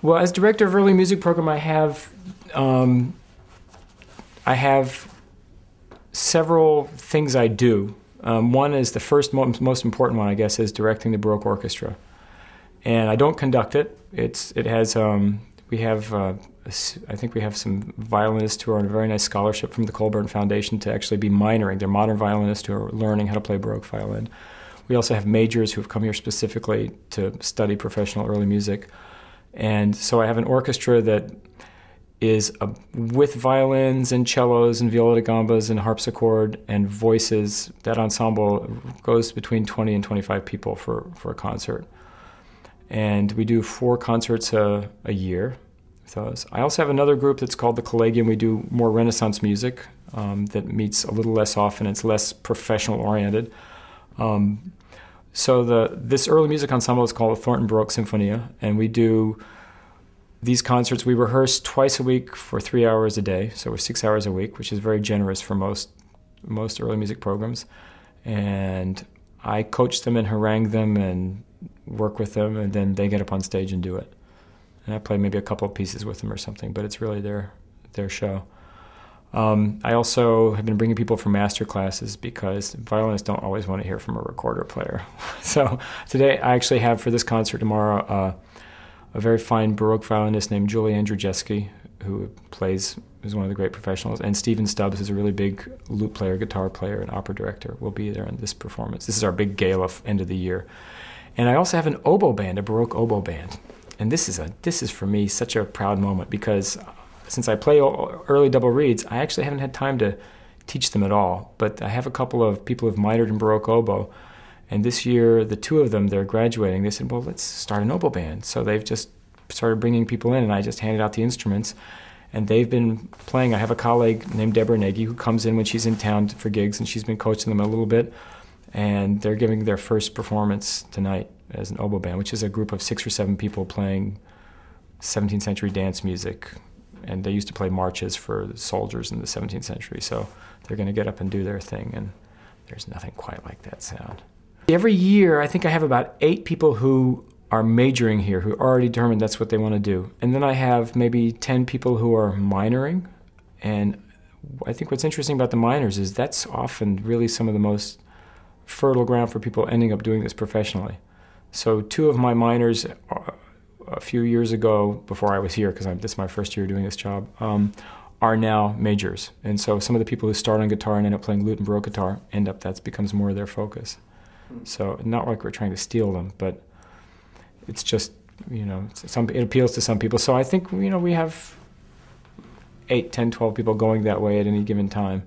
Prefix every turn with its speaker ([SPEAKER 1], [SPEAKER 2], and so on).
[SPEAKER 1] Well, as director of early music program, um, I have several things I do. One is the first most important one, I guess, is directing the Baroque orchestra, and I don't conduct it. It has we have I think we have some violinists who are on a very nice scholarship from the Gilbert Foundation to actually be minoring. They're modern violinists who are learning how to play Baroque violin. We also have majors who have come here specifically to study professional early music. And so I have an orchestra that is with violins and cellos and viola da gambas and harpsichord and voices. That ensemble goes between 20 and 25 people for a concert. And we do 4 concerts a year with those. I also have another group that's called the Collegium. We do more Renaissance music that meets a little less often. It's less professional oriented. So this early music ensemble is called the Thornton Baroque Sinfonia, and we do these concerts. We rehearse twice a week for 3 hours a day, so we're 6 hours a week, which is very generous for most early music programs. And I coach them and harangue them and work with them, and then they get up on stage and do it. And I play maybe a couple of pieces with them or something, but it's really their show. I also have been bringing people for master classes because violinists don't always want to hear from a recorder player. So today I actually have for this concert tomorrow a very fine Baroque violinist named Julie Andrzejewski, who is one of the great professionals, and Stephen Stubbs, who's a really big lute player, guitar player, and opera director, will be there in this performance. This is our big gala end of the year. And I also have an oboe band, a Baroque oboe band. And this is for me such a proud moment because since I play early double reeds, I actually haven't had time to teach them at all. But I have a couple of people who've minored in Baroque oboe, and this year, the 2 of them, they're graduating. They said, well, let's start an oboe band. So they've just started bringing people in, and I just handed out the instruments, and they've been playing. I have a colleague named Deborah Nagy who comes in when she's in town for gigs, and she's been coaching them a little bit, and they're giving their first performance tonight as an oboe band, which is a group of 6 or 7 people playing 17th century dance music. And they used to play marches for the soldiers in the 17th century, so they're going to get up and do their thing, and there's nothing quite like that sound. Every year, I think I have about 8 people who are majoring here, who already determined that's what they want to do. And then I have maybe 10 people who are minoring, and I think what's interesting about the minors is that's often really some of the most fertile ground for people ending up doing this professionally. So 2 of my minors a few years ago, before I was here, because this is my first year doing this job, are now majors. And so some of the people who start on guitar and end up playing lute and Baroque guitar that becomes more of their focus. So not like we're trying to steal them, but it's just, it appeals to some people. So I think, we have 8, 10, 12 people going that way at any given time.